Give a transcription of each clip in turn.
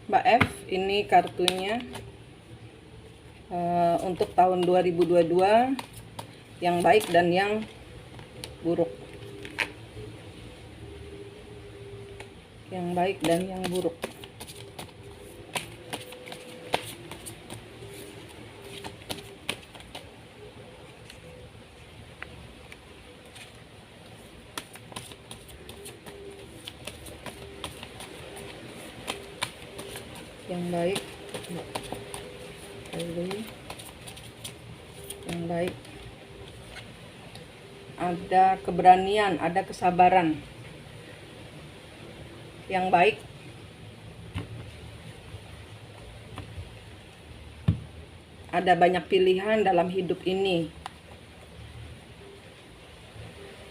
Mbak F, ini kartunya untuk tahun 2022 yang baik dan yang buruk. Yang baik dan yang buruk. Yang baik, yang baik, ada keberanian, ada kesabaran. Yang baik, ada banyak pilihan dalam hidup ini,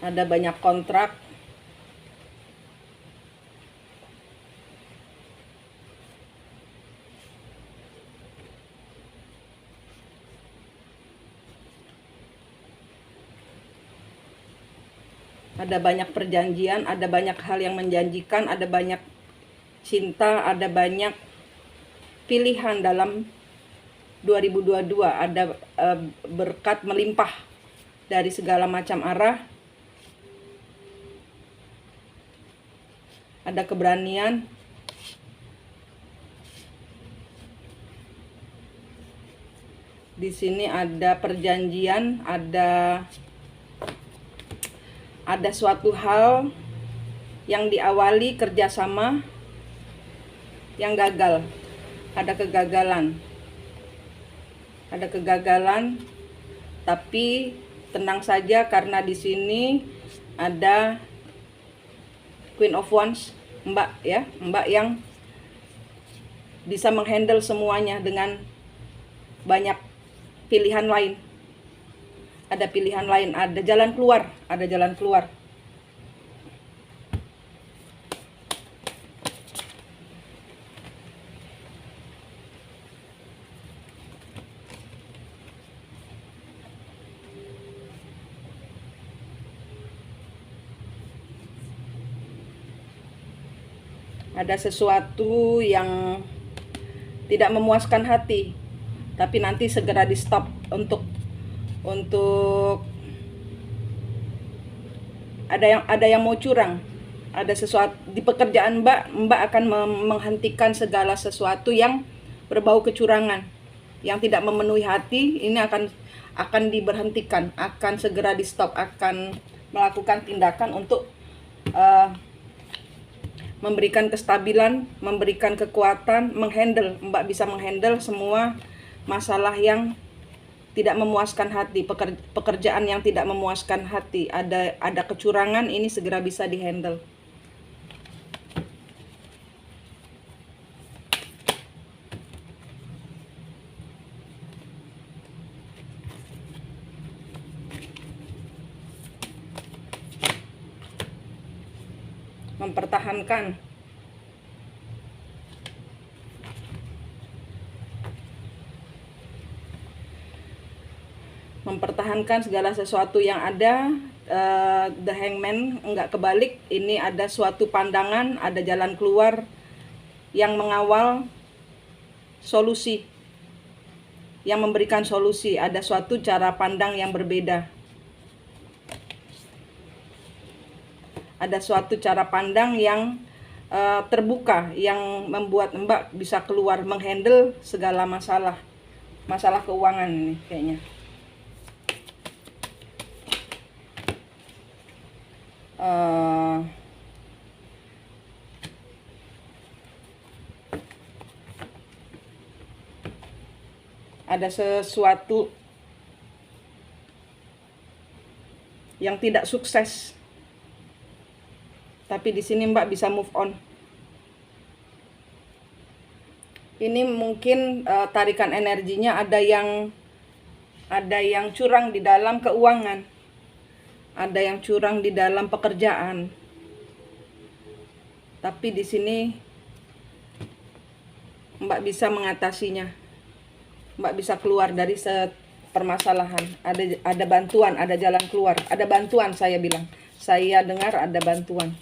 ada banyak kontrak, ada banyak perjanjian, ada banyak hal yang menjanjikan, ada banyak cinta, ada banyak pilihan dalam 2022, ada berkat melimpah dari segala macam arah, ada keberanian, di sini ada perjanjian, ada suatu hal yang diawali kerjasama yang gagal, ada kegagalan. Ada kegagalan, tapi tenang saja karena di sini ada Queen of Wands, Mbak ya, Mbak yang bisa menghandle semuanya dengan banyak pilihan lain. Ada pilihan lain, ada jalan keluar, ada jalan keluar. Ada sesuatu yang tidak memuaskan hati, tapi nanti segera di stop untuk ada yang mau curang. Ada sesuatu di pekerjaan Mbak akan menghentikan segala sesuatu yang berbau kecurangan, yang tidak memenuhi hati. Ini akan diberhentikan, akan segera di stop, akan melakukan tindakan untuk memberikan kestabilan, memberikan kekuatan, menghandle. Mbak bisa menghandle semua masalah yang tidak memuaskan hati, pekerjaan yang tidak memuaskan hati, ada kecurangan, ini segera bisa dihandle. Mempertahankan. Mempertahankan segala sesuatu yang ada. The Hangman enggak kebalik, ini ada suatu pandangan, ada jalan keluar yang mengawal solusi, yang memberikan solusi, ada suatu cara pandang yang berbeda. Ada suatu cara pandang yang terbuka, yang membuat Mbak bisa keluar, menghandle segala masalah keuangan ini kayaknya. Ada sesuatu yang tidak sukses, tapi di sini Mbak bisa move on. Ini mungkin tarikan energinya, ada yang curang di dalam keuangan, ada yang curang di dalam pekerjaan. Tapi di sini Mbak bisa mengatasinya. Mbak bisa keluar dari permasalahan. Ada bantuan, ada jalan keluar. Ada bantuan, saya bilang. Saya dengar ada bantuan.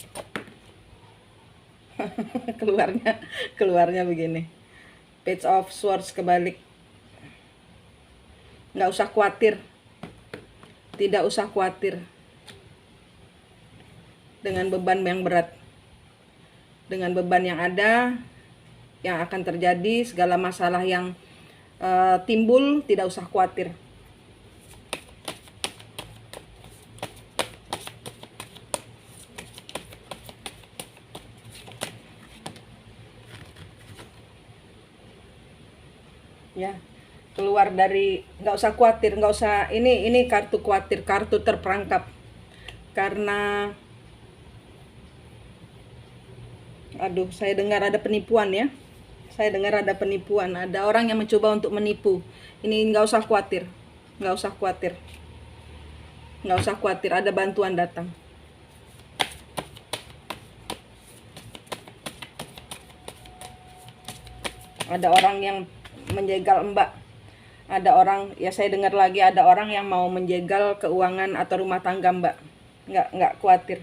keluarnya begini. Page of Swords kebalik. Nggak usah khawatir. Tidak usah khawatir dengan beban yang berat. Dengan beban yang ada, yang akan terjadi, segala masalah yang timbul, tidak usah khawatir. Ya, keluar dari, nggak usah khawatir, nggak usah, ini kartu khawatir, kartu terperangkap. Karena aduh, saya dengar ada penipuan ya. Saya dengar ada penipuan, ada orang yang mencoba untuk menipu. Ini nggak usah khawatir, nggak usah khawatir, nggak usah khawatir, ada bantuan datang. Ada orang yang menjegal Mbak. Ada orang, ya saya dengar lagi ada orang yang mau menjegal keuangan atau rumah tangga Mbak. Nggak khawatir,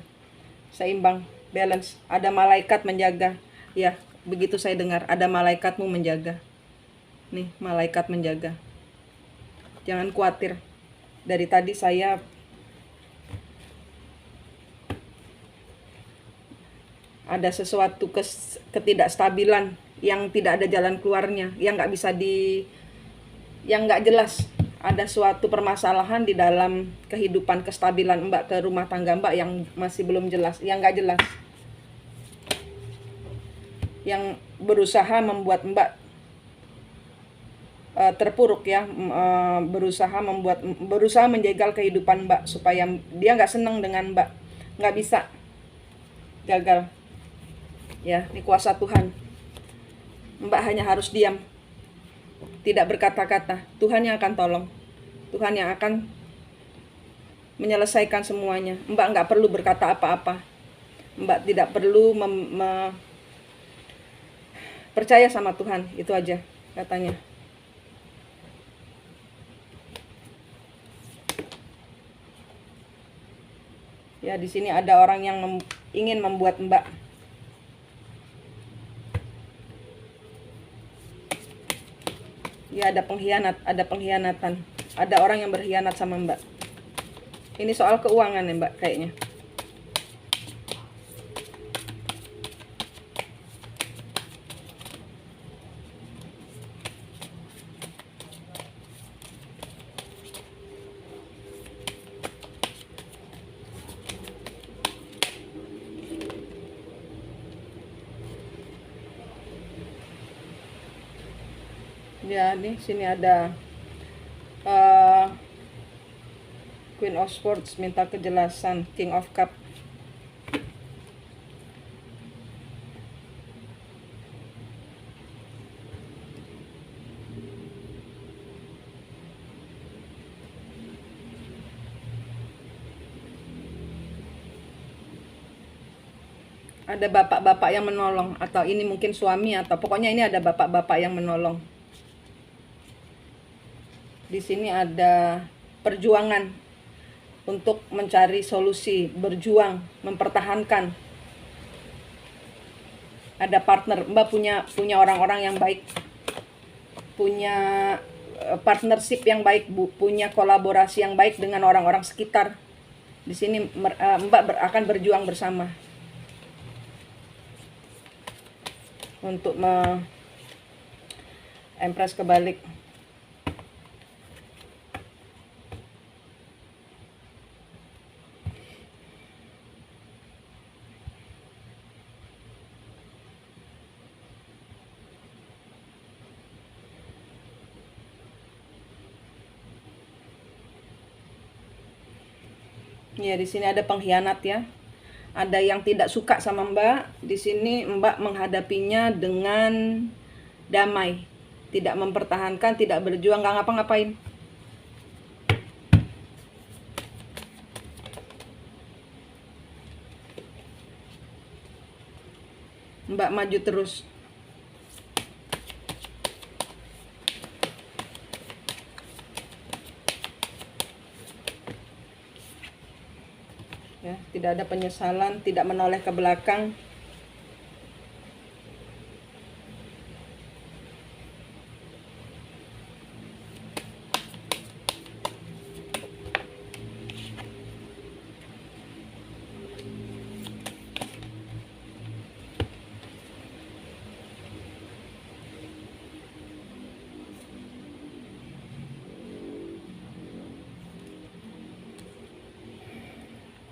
seimbang, balance. Ada malaikat menjaga. Ya, begitu saya dengar, ada malaikatmu menjaga. Nih, malaikat menjaga. Jangan khawatir. Dari tadi saya ada sesuatu ketidakstabilan yang tidak ada jalan keluarnya, yang nggak jelas. Ada suatu permasalahan di dalam kehidupan kestabilan Mbak, ke rumah tangga Mbak yang masih belum jelas, yang nggak jelas, yang berusaha membuat Mbak terpuruk ya, berusaha menjegal kehidupan Mbak supaya dia nggak senang dengan Mbak, nggak bisa, gagal. Ya, ini kuasa Tuhan. Mbak hanya harus diam, tidak berkata-kata. Tuhan yang akan tolong, Tuhan yang akan menyelesaikan semuanya. Mbak nggak perlu berkata apa-apa. Mbak tidak perlu percaya sama Tuhan, itu aja katanya. Ya, di sini ada orang yang ingin membuat Mbak, ya ada pengkhianatan. Ada orang yang berkhianat sama Mbak. Ini soal keuangan ya Mbak kayaknya. Ya, nih sini ada Queen of Swords minta kejelasan, King of Cup. Ada bapak-bapak yang menolong, atau ini mungkin suami, atau pokoknya ini ada bapak-bapak yang menolong. Di sini ada perjuangan untuk mencari solusi, berjuang, mempertahankan. Ada partner, Mbak punya orang-orang yang baik, punya partnership yang baik, Bu, punya kolaborasi yang baik dengan orang-orang sekitar. Di sini Mbak akan berjuang bersama untuk Empress kebalik. Ya, di sini ada pengkhianat ya. Ada yang tidak suka sama Mbak. Di sini Mbak menghadapinya dengan damai, tidak mempertahankan, tidak berjuang, nggak ngapa-ngapain. Mbak maju terus. Ya, tidak ada penyesalan, tidak menoleh ke belakang.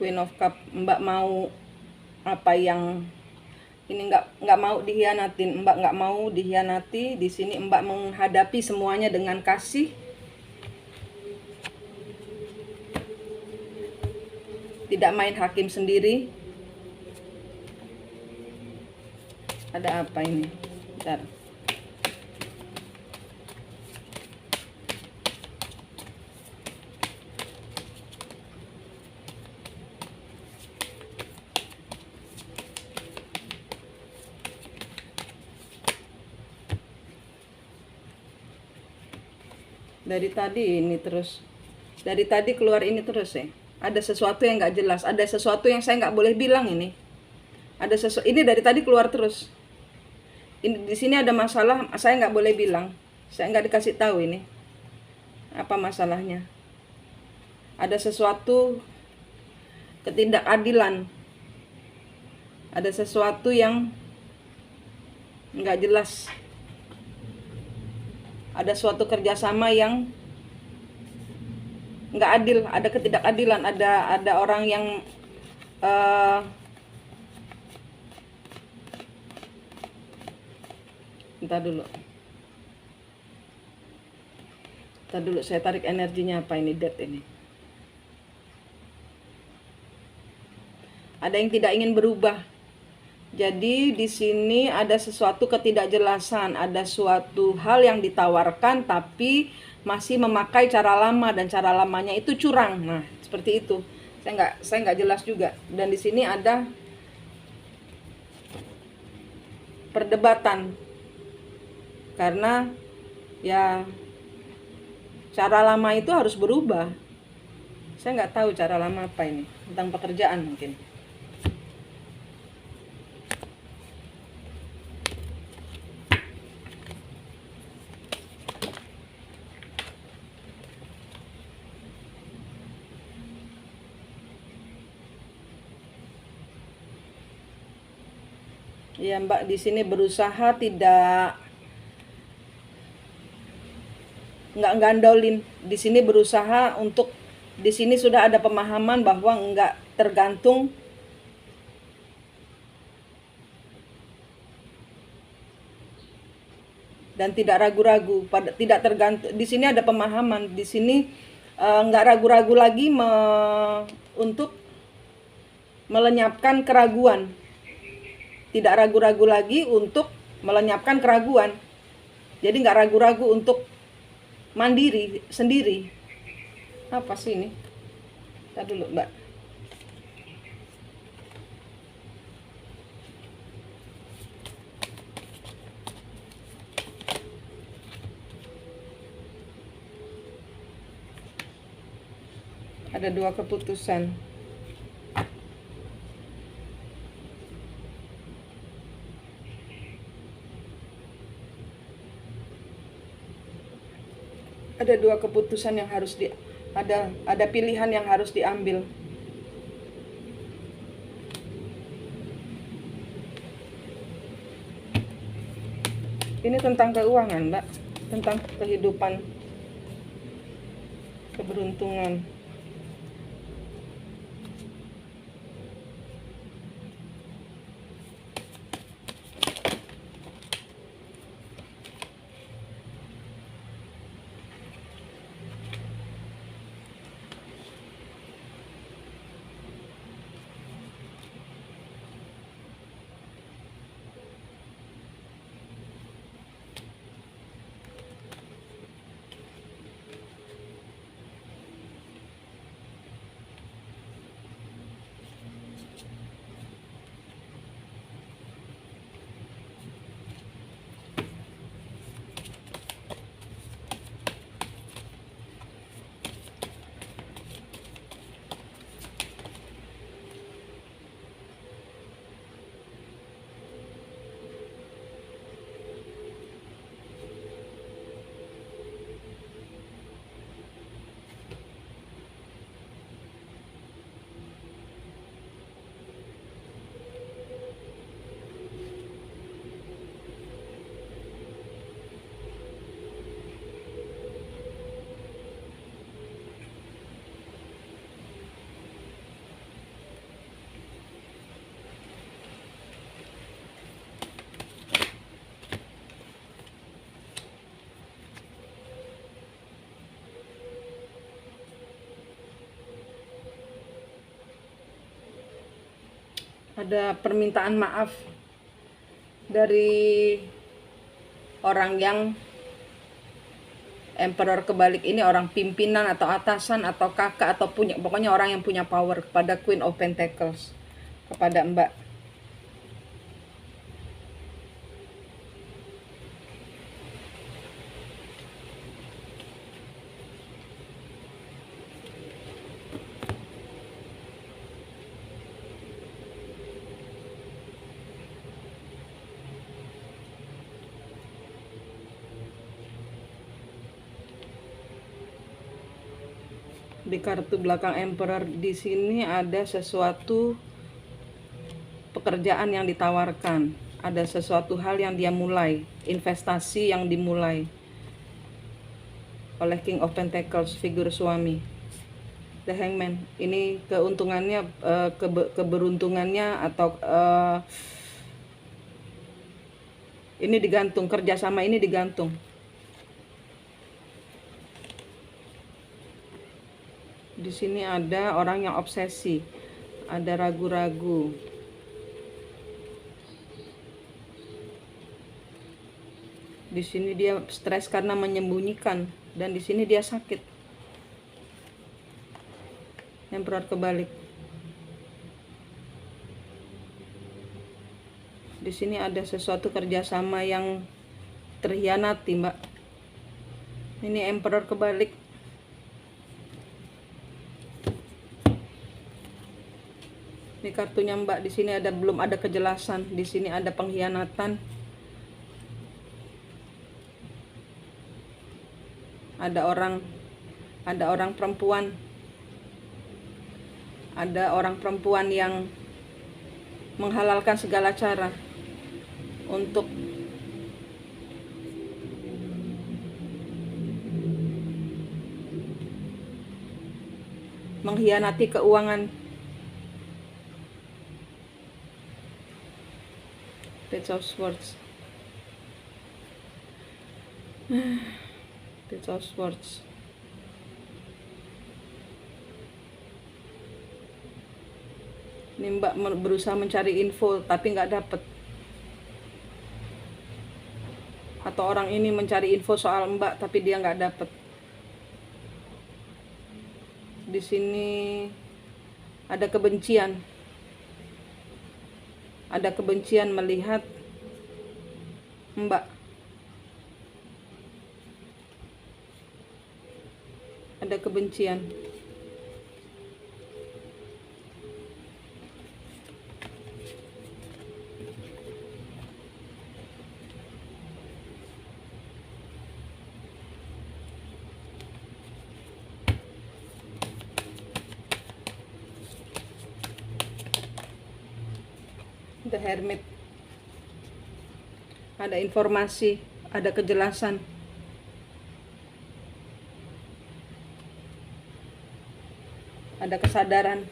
Queen of Cup. Mbak mau apa yang ini, nggak mau dihianatin. Mbak nggak mau dihianati. Di sini Mbak menghadapi semuanya dengan kasih. Tidak main hakim sendiri. Ada apa ini? Bentar. Dari tadi ini terus. Dari tadi keluar ini terus ya. Ada sesuatu yang nggak jelas. Ada sesuatu yang saya nggak boleh bilang ini. Ada sesuatu. Ini dari tadi keluar terus. Ini di sini ada masalah. Saya nggak boleh bilang. Saya nggak dikasih tahu ini. Apa masalahnya? Ada sesuatu ketidakadilan. Ada sesuatu yang nggak jelas. Ada suatu kerjasama yang nggak adil, ada ketidakadilan, ada orang yang Bentar dulu, saya tarik energinya. Apa ini death ini? Ada yang tidak ingin berubah. Jadi di sini ada sesuatu ketidakjelasan, ada suatu hal yang ditawarkan tapi masih memakai cara lama dan cara lamanya itu curang. Nah, seperti itu. Saya nggak jelas juga. Dan di sini ada perdebatan. Karena ya cara lama itu harus berubah. Saya nggak tahu cara lama apa ini, tentang pekerjaan mungkin. Ya Mbak di sini berusaha nggak gandolin. Di sini berusaha untuk, di sini sudah ada pemahaman bahwa nggak tergantung dan tidak ragu-ragu. Tidak tergantung. Di sini ada pemahaman. Di sini nggak ragu-ragu lagi untuk melenyapkan keraguan. Tidak ragu-ragu lagi untuk melenyapkan keraguan. Jadi nggak ragu-ragu untuk mandiri sendiri. Apa sih ini? Kita dulu Mbak. Ada 2 keputusan. Ada 2 keputusan yang harus ada pilihan yang harus diambil. Ini tentang keuangan, Mbak, tentang kehidupan, keberuntungan. Ada permintaan maaf dari orang yang Emperor kebalik ini, orang pimpinan atau atasan atau kakak atau pokoknya orang yang punya power, kepada Queen of Pentacles, kepada Mbak. Di kartu belakang Emperor di sini ada sesuatu pekerjaan yang ditawarkan, ada sesuatu hal yang dia mulai, investasi yang dimulai oleh King of Pentacles, figur suami. The Hangman, ini keuntungannya, keberuntungannya, atau ini digantung, kerjasama ini digantung. Di sini ada orang yang obsesi, ada ragu-ragu. Di sini dia stres karena menyembunyikan, dan di sini dia sakit. Emperor kebalik. Di sini ada sesuatu kerjasama yang terhianati, Mbak. Ini Emperor kebalik. Ini kartunya Mbak, di sini ada belum ada kejelasan, di sini ada pengkhianatan. Ada orang perempuan. Ada orang perempuan yang menghalalkan segala cara untuk mengkhianati keuangan. Page of Swords. Page of Swords. Ini Mbak berusaha mencari info tapi nggak dapet. Atau orang ini mencari info soal Mbak tapi dia nggak dapet. Di sini ada kebencian. Ada kebencian melihat Mbak. Ada kebencian. The Hermit. Ada informasi, ada kejelasan. Ada kesadaran.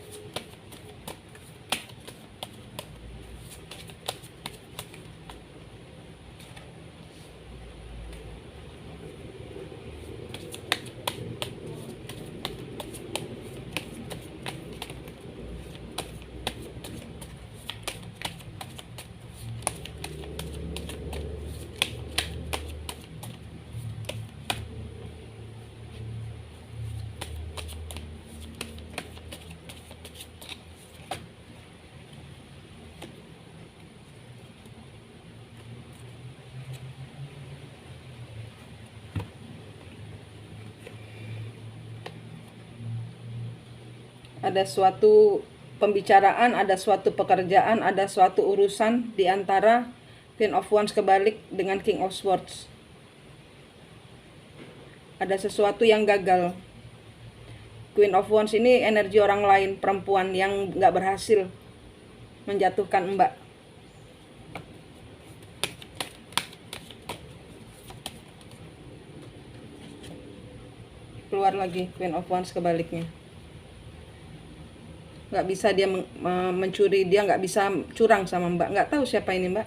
Ada suatu pembicaraan, ada suatu pekerjaan, ada suatu urusan di antara Queen of Wands kebalik dengan King of Swords. Ada sesuatu yang gagal. Queen of Wands ini energi orang lain, perempuan yang nggak berhasil menjatuhkan Mbak. Keluar lagi Queen of Wands kebaliknya. Nggak bisa dia mencuri, dia nggak bisa curang sama Mbak. Nggak tahu siapa ini Mbak.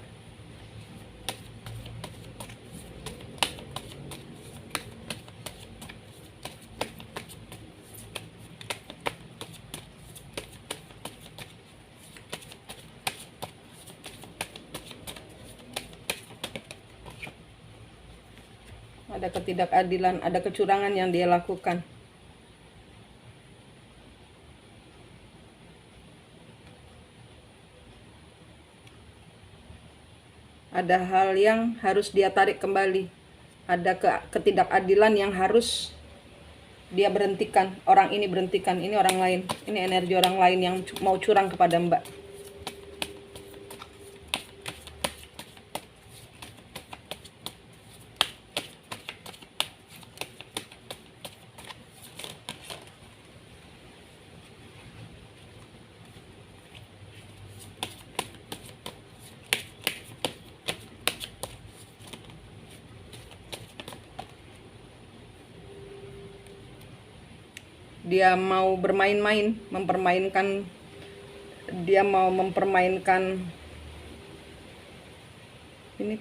Ada ketidakadilan, ada kecurangan yang dia lakukan. Ada hal yang harus dia tarik kembali. Ada ketidakadilan yang harus dia berhentikan. Orang ini berhentikan, ini orang lain. Ini energi orang lain yang mau curang kepada Mbak. Dia mau bermain-main, dia mau mempermainkan ini.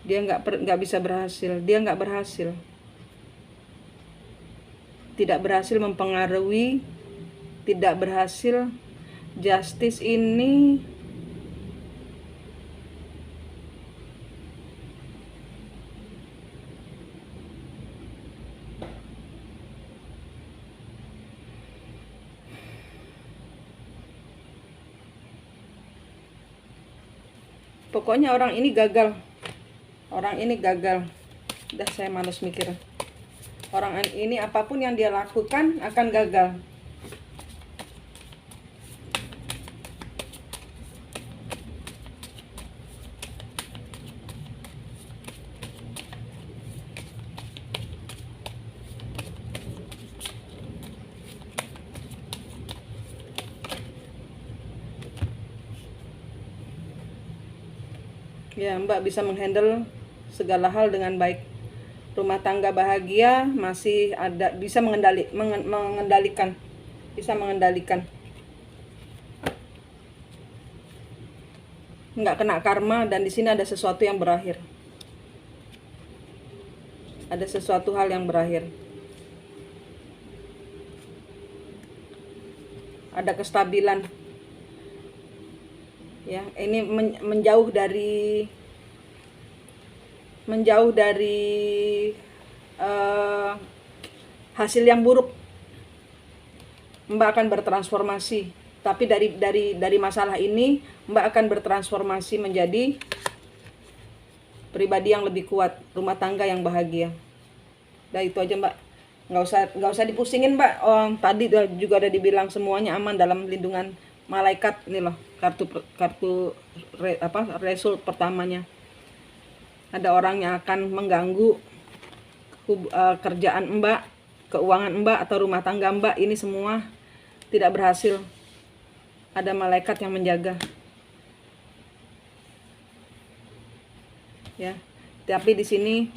Dia nggak bisa berhasil, dia nggak berhasil, tidak berhasil mempengaruhi, tidak berhasil. Justice ini pokoknya orang ini gagal. Orang ini gagal. Udah, saya malas mikir. Orang ini apapun yang dia lakukan akan gagal. Ya, Mbak bisa menghandle segala hal dengan baik. Rumah tangga bahagia, masih ada, bisa mengendalikan. Bisa mengendalikan. Nggak kena karma, dan di sini ada sesuatu yang berakhir. Ada sesuatu hal yang berakhir. Ada kestabilan. Ya, ini menjauh dari hasil yang buruk. Mbak akan bertransformasi, tapi dari masalah ini Mbak akan bertransformasi menjadi pribadi yang lebih kuat, rumah tangga yang bahagia. Nah, itu aja, Mbak. Nggak usah dipusingin, Mbak. Oh, tadi juga ada dibilang semuanya aman dalam lindungan malaikat. Ini loh kartu result pertamanya. Ada orang yang akan mengganggu kerjaan Mbak, keuangan Mbak, atau rumah tangga Mbak. Ini semua tidak berhasil. Ada malaikat yang menjaga. Ya, tapi di sini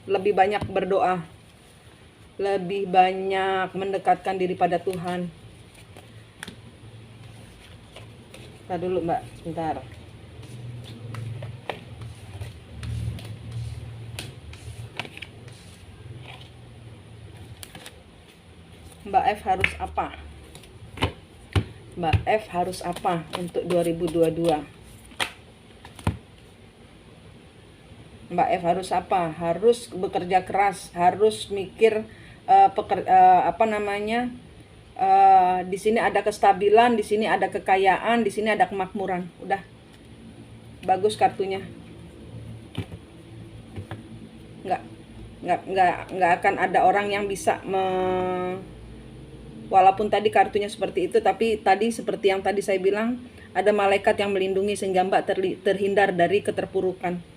lebih banyak berdoa, lebih banyak mendekatkan diri pada Tuhan. Kita dulu, Mbak, sebentar. Mbak F harus apa? Mbak F harus apa untuk 2022? Mbak F harus apa? Harus bekerja keras, harus mikir di sini ada kestabilan, di sini ada kekayaan, di sini ada kemakmuran. Udah bagus kartunya. Nggak akan ada orang yang bisa walaupun tadi kartunya seperti itu, tapi tadi seperti yang tadi saya bilang, ada malaikat yang melindungi sehingga Mbak terhindar dari keterpurukan.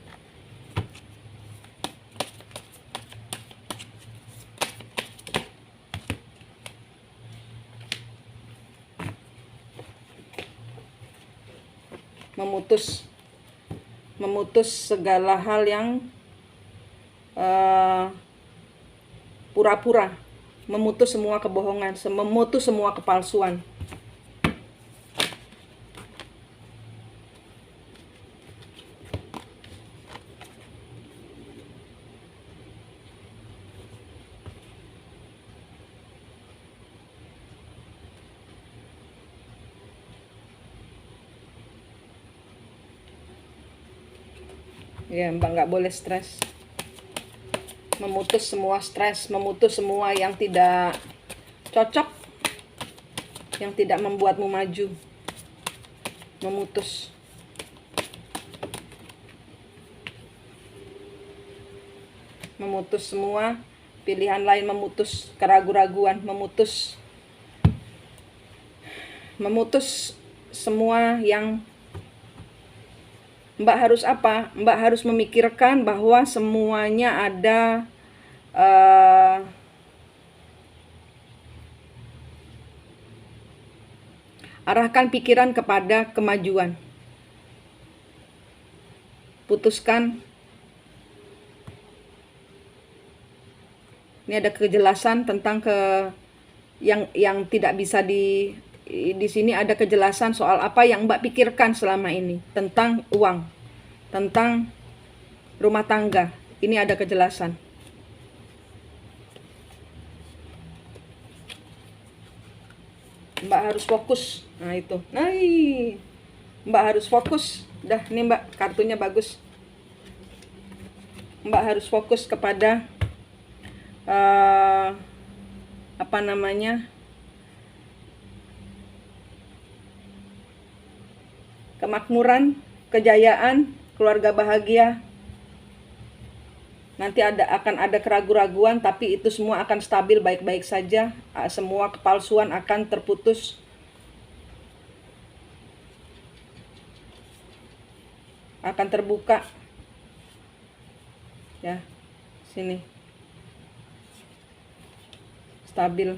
Memutus segala hal yang pura-pura, memutus semua kebohongan, memutus semua kepalsuan. Ya, Mbak nggak boleh stres. Memutus semua stres, memutus semua yang tidak cocok, yang tidak membuatmu maju. Memutus. Memutus semua pilihan lain, memutus keraguan-raguan, memutus semua yang Mbak harus apa? Mbak harus memikirkan bahwa semuanya ada arahkan pikiran kepada kemajuan. Putuskan. Ini ada kejelasan tentang yang tidak bisa di sini ada kejelasan soal apa yang Mbak pikirkan selama ini tentang uang, tentang rumah tangga. Ini ada kejelasan. Mbak harus fokus. Nah itu. Mbak harus fokus. Dah, ini Mbak kartunya bagus. Mbak harus fokus kepada apa namanya, kemakmuran, kejayaan, keluarga bahagia. Nanti akan ada keraguan-raguan, tapi itu semua akan stabil baik-baik saja. Semua kepalsuan akan terputus. Akan terbuka. Ya, sini. Stabil.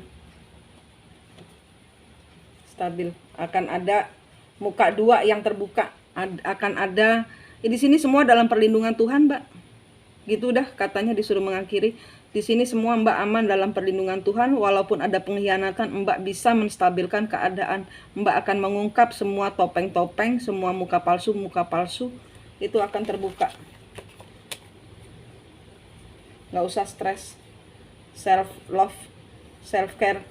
Akan ada muka dua yang terbuka. Akan ada di sini semua dalam perlindungan Tuhan, Mbak. Gitu dah katanya, disuruh mengakhiri. Di sini semua Mbak aman dalam perlindungan Tuhan. Walaupun ada pengkhianatan, Mbak bisa menstabilkan keadaan. Mbak akan mengungkap semua topeng-topeng, semua muka palsu itu akan terbuka. Nggak usah stres. Self love, self care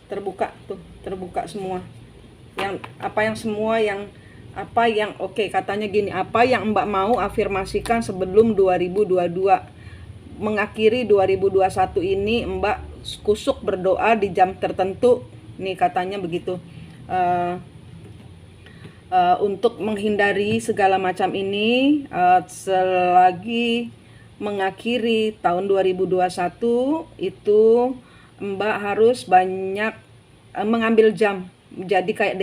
terbuka tuh, terbuka semua. Oke, katanya gini, apa yang Mbak mau afirmasikan sebelum 2022, mengakhiri 2021 ini, Mbak kusuk berdoa di jam tertentu. Nih katanya begitu. Untuk menghindari segala macam ini, selagi mengakhiri tahun 2021 itu Mbak harus banyak mengambil jam, jadi kayak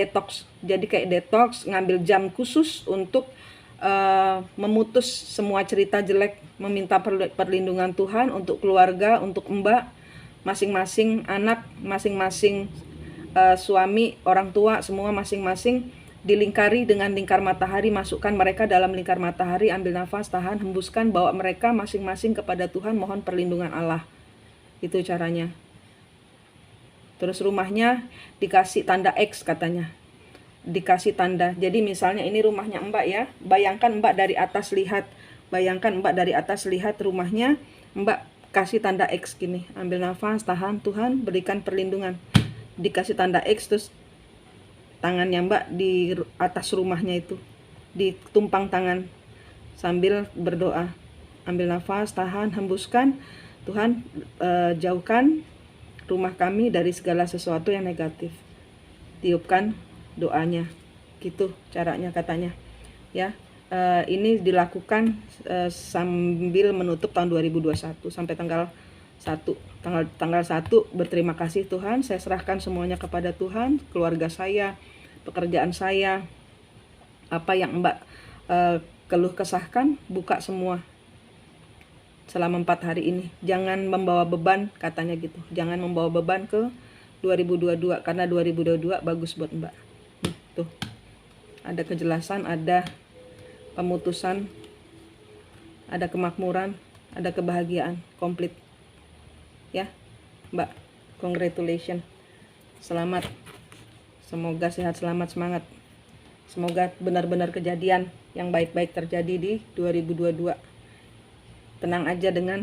detox, ngambil jam khusus untuk memutus semua cerita jelek, meminta perlindungan Tuhan untuk keluarga, untuk Mbak, masing-masing anak, masing-masing suami, orang tua, semua masing-masing dilingkari dengan lingkar matahari. Masukkan mereka dalam lingkar matahari, ambil nafas, tahan, hembuskan, bawa mereka masing-masing kepada Tuhan, mohon perlindungan Allah. Itu caranya. Terus rumahnya dikasih tanda X katanya. Dikasih tanda. Jadi misalnya ini rumahnya Mbak ya. Bayangkan Mbak dari atas lihat rumahnya, Mbak kasih tanda X gini. Ambil nafas, tahan, Tuhan berikan perlindungan. Dikasih tanda X, terus tangannya Mbak di atas rumahnya itu, ditumpang tangan sambil berdoa. Ambil nafas, tahan, hembuskan. Tuhan, jauhkan rumah kami dari segala sesuatu yang negatif. Tiupkan doanya. Gitu caranya katanya. Ya, ini dilakukan sambil menutup tahun 2021 sampai tanggal 1. Tanggal 1 berterima kasih Tuhan, saya serahkan semuanya kepada Tuhan, keluarga saya, pekerjaan saya, apa yang Mbak keluh kesahkan, buka semua selama 4 hari ini. Jangan membawa beban, katanya gitu. Jangan membawa beban ke 2022, karena 2022 bagus buat Mbak. Tuh, ada kejelasan, ada pemutusan, ada kemakmuran, ada kebahagiaan komplit. Ya Mbak, congratulations, selamat, semoga sehat, selamat, semangat, semoga benar-benar kejadian yang baik-baik terjadi di 2022. Tenang aja dengan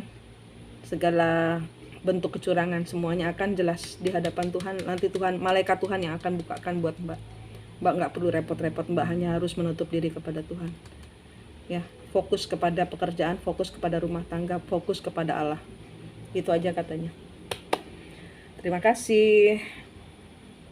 segala bentuk kecurangan, semuanya akan jelas di hadapan Tuhan. Nanti Tuhan, malaikat Tuhan yang akan bukakan buat Mbak. Mbak nggak perlu repot-repot, Mbak hanya harus menutup diri kepada Tuhan. Ya, fokus kepada pekerjaan, fokus kepada rumah tangga, fokus kepada Allah. Itu aja katanya. Terima kasih.